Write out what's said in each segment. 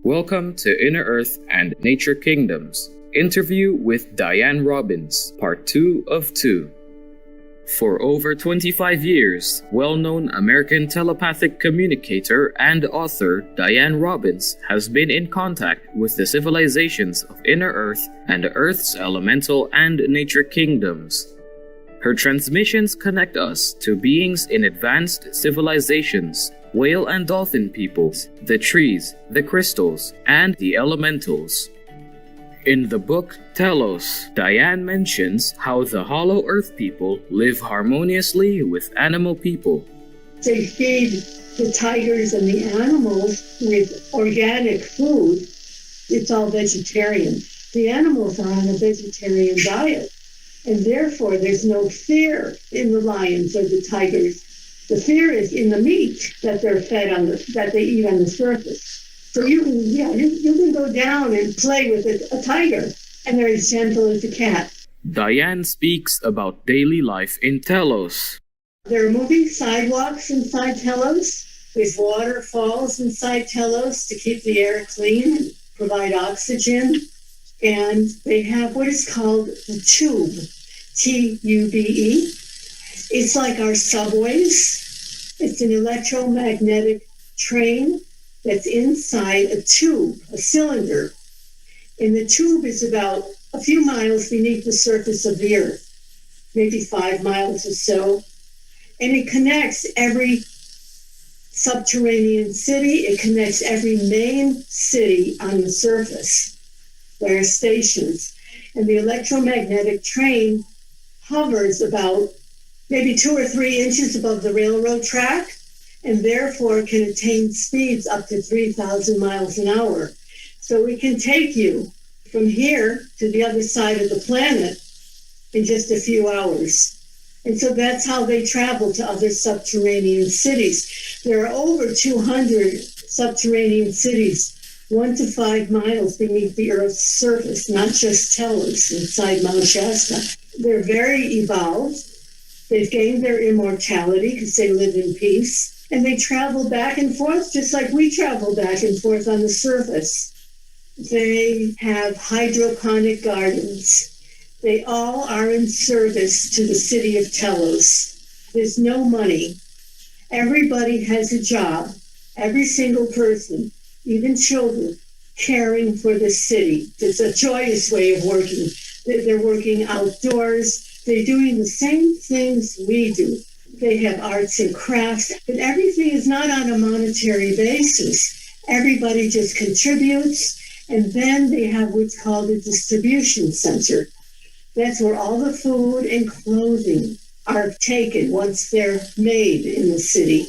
Welcome to Inner Earth and Nature Kingdoms. Interview with Dianne Robbins, Part 2 of 2. For over 25 years, well-known American telepathic communicator and author Dianne Robbins has been in contact with the civilizations of Inner Earth and Earth's elemental and nature kingdoms. Her transmissions connect us to beings in advanced civilizations, whale and dolphin peoples, the trees, the crystals, and the elementals. In the book Telos, Dianne mentions how the Hollow Earth people live harmoniously with animal people. They feed the tigers and the animals with organic food. It's all vegetarian. The animals are on a vegetarian diet, and therefore there's no fear in the lions or the tigers. The fear is in the meat that they're fed on, that they eat on the surface. So you can go down and play with a tiger, and they're as gentle as a cat. Dianne speaks about daily life in Telos. There are moving sidewalks inside Telos. There's waterfalls inside Telos to keep the air clean and provide oxygen. And they have what is called the tube, T-U-B-E. It's like our subways. It's an electromagnetic train that's inside a tube, a cylinder. And the tube is about a few miles beneath the surface of the earth, maybe 5 miles or so. And it connects every subterranean city. It connects every main city on the surface. There are stations. And the electromagnetic train hovers about maybe 2 or 3 inches above the railroad track, and therefore can attain speeds up to 3,000 miles an hour. So it can take you from here to the other side of the planet in just a few hours. And so that's how they travel to other subterranean cities. There are over 200 subterranean cities, 1 to 5 miles beneath the Earth's surface, not just Telos inside Mount Shasta. They're very evolved. They've gained their immortality because they live in peace. And they travel back and forth just like we travel back and forth on the surface. They have hydroponic gardens. They all are in service to the city of Telos. There's no money. Everybody has a job. Every single person, even children, caring for the city. It's a joyous way of working. They're working outdoors. They're doing the same things we do. They have arts and crafts, but everything is not on a monetary basis. Everybody just contributes, and then they have what's called a distribution center. That's where all the food and clothing are taken once they're made in the city.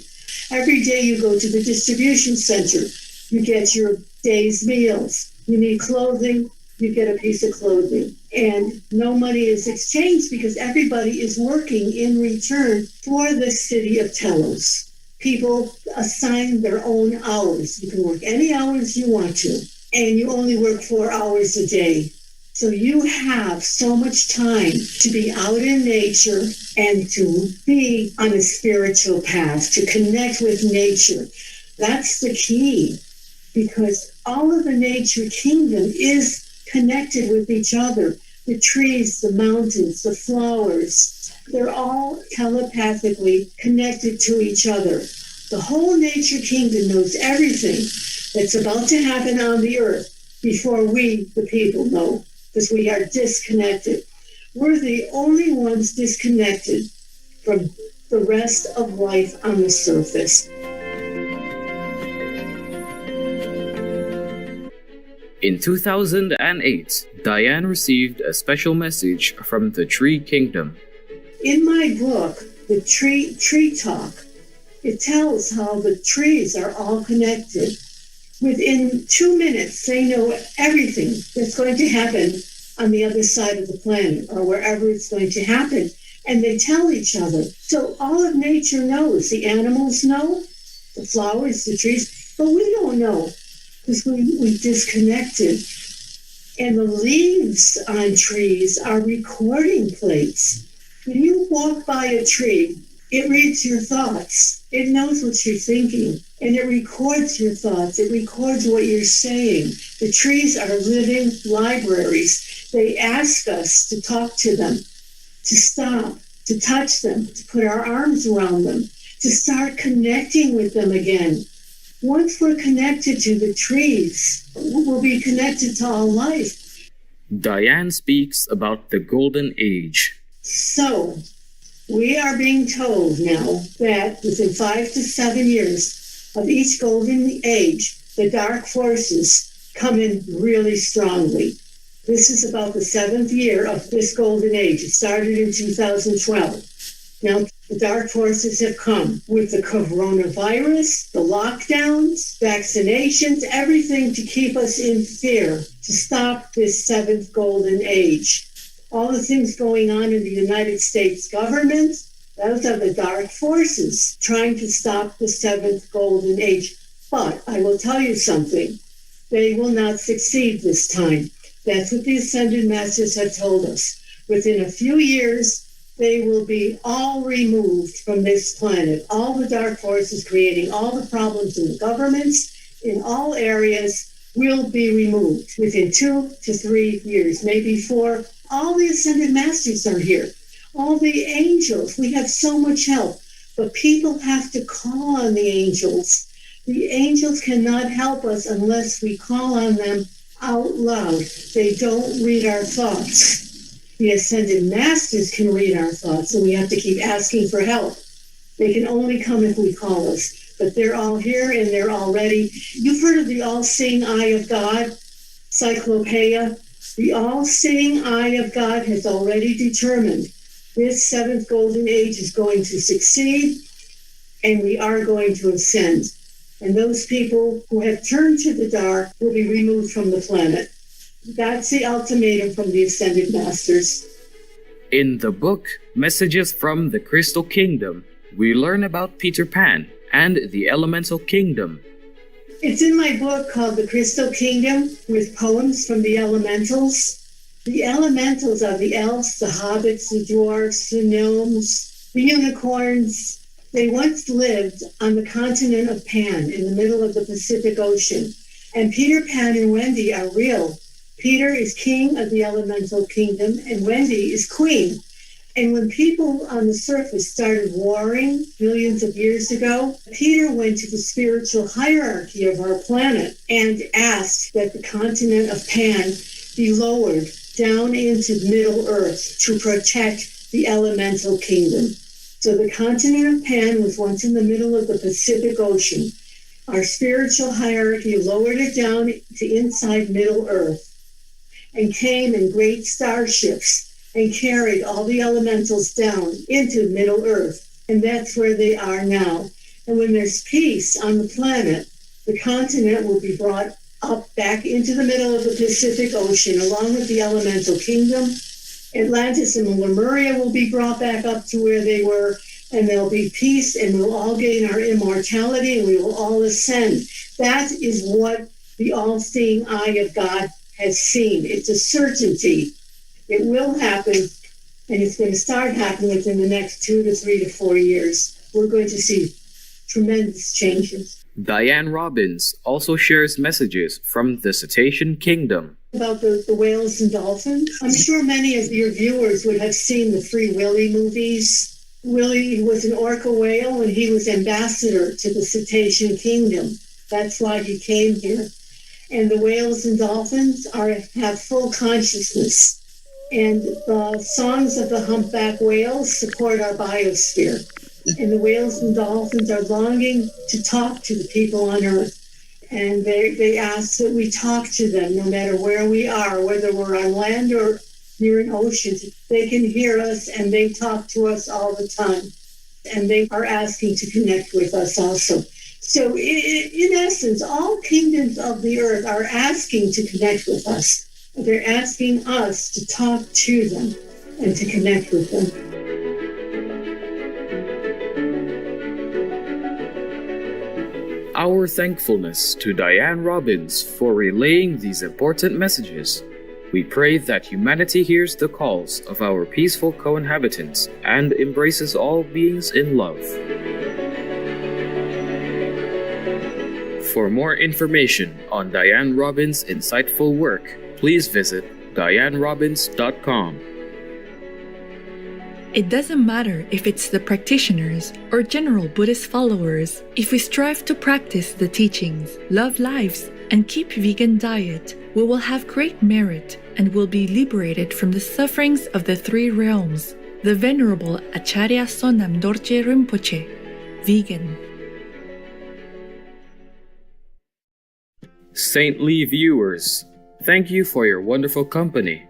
Every day you go to the distribution center, you get your day's meals. You need clothing, you get a piece of clothing. And no money is exchanged because everybody is working in return for the city of Telos. People assign their own hours. You can work any hours you want to, and you only work 4 hours a day. So you have so much time to be out in nature and to be on a spiritual path, to connect with nature. That's the key, because all of the nature kingdom is connected with each other. The trees, the mountains, the flowers, they're all telepathically connected to each other. The whole nature kingdom knows everything that's about to happen on the earth before we, the people, know, because we are disconnected. We're the only ones disconnected from the rest of life on the surface. In 2008, Dianne received a special message from the Tree Kingdom. In my book, The Tree Talk, it tells how the trees are all connected. Within 2 minutes, they know everything that's going to happen on the other side of the planet or wherever it's going to happen, and they tell each other. So all of nature knows. The animals know, the flowers, the trees, but we don't know, because we disconnected. And the leaves on trees are recording plates. When you walk by a tree, it reads your thoughts. It knows what you're thinking, and it records your thoughts. It records what you're saying. The trees are living libraries. They ask us to talk to them, to stop, to touch them, to put our arms around them, to start connecting with them again. Once we're connected to the trees, we'll be connected to all life. Dianne speaks about the Golden Age. So, we are being told now that within 5 to 7 years of each Golden Age, the dark forces come in really strongly. This is about the 7th year of this Golden Age. It started in 2012. Now, the dark forces have come with the coronavirus, the lockdowns, vaccinations, everything to keep us in fear, to stop this 7th Golden Age. All the things going on in the United States government, those are the dark forces trying to stop the 7th Golden Age. But I will tell you something. They will not succeed this time. That's what the Ascended Masters have told us. Within a few years, they will be all removed from this planet. All the dark forces creating all the problems in the governments, in all areas, will be removed within 2 to 3 years, maybe 4. All the Ascended Masters are here. All the angels. We have so much help. But people have to call on the angels. The angels cannot help us unless we call on them out loud. They don't read our thoughts. The Ascended Masters can read our thoughts, and we have to keep asking for help. They can only come if we call us. But they're all here, and they're all ready. You've heard of the all-seeing eye of God, Cyclopeia? The all-seeing eye of God has already determined this 7th Golden Age is going to succeed, and we are going to ascend. And those people who have turned to the dark will be removed from the planet. That's the ultimatum from the Ascended Masters. In the book Messages from the Crystal Kingdom, we learn about Peter Pan and the Elemental Kingdom. It's in my book called The Crystal Kingdom, with poems from the elementals. The elementals are the elves, the hobbits, the dwarfs, the gnomes, the unicorns. They once lived on the continent of Pan in the middle of the Pacific Ocean. And Peter Pan and Wendy are real. Peter is king of the Elemental Kingdom, and Wendy is queen. And when people on the surface started warring millions of years ago, Peter went to the spiritual hierarchy of our planet and asked that the continent of Pan be lowered down into Middle Earth to protect the Elemental Kingdom. So the continent of Pan was once in the middle of the Pacific Ocean. Our spiritual hierarchy lowered it down to inside Middle Earth and came in great starships and carried all the elementals down into Middle Earth. And that's where they are now. And when there's peace on the planet, the continent will be brought up back into the middle of the Pacific Ocean, along with the Elemental Kingdom. Atlantis and Lemuria will be brought back up to where they were, and there'll be peace, and we'll all gain our immortality, and we will all ascend. That is what the all-seeing eye of God has seen. It's a certainty. It will happen, and it's going to start happening within the next 2 to 3 to 4 years. We're going to see tremendous changes. Dianne Robbins also shares messages from the Cetacean Kingdom. About the whales and dolphins. I'm sure many of your viewers would have seen the Free Willy movies. Willy was an orca whale, and he was ambassador to the Cetacean Kingdom. That's why he came here. And the whales and dolphins have full consciousness. And the songs of the humpback whales support our biosphere. And the whales and dolphins are longing to talk to the people on Earth. And they ask that we talk to them no matter where we are, whether we're on land or near an ocean. They can hear us, and they talk to us all the time. And they are asking to connect with us also. So in essence, all kingdoms of the earth are asking to connect with us. They're asking us to talk to them and to connect with them. Our thankfulness to Dianne Robbins for relaying these important messages. We pray that humanity hears the calls of our peaceful co-inhabitants and embraces all beings in love. For more information on Dianne Robbins' insightful work, please visit diannerobbins.com. It doesn't matter if it's the practitioners or general Buddhist followers. If we strive to practice the teachings, love lives, and keep vegan diet, we will have great merit and will be liberated from the sufferings of the three realms. The Venerable Acharya Sonam Dorje Rinpoche, vegan. Saintly viewers, thank you for your wonderful company.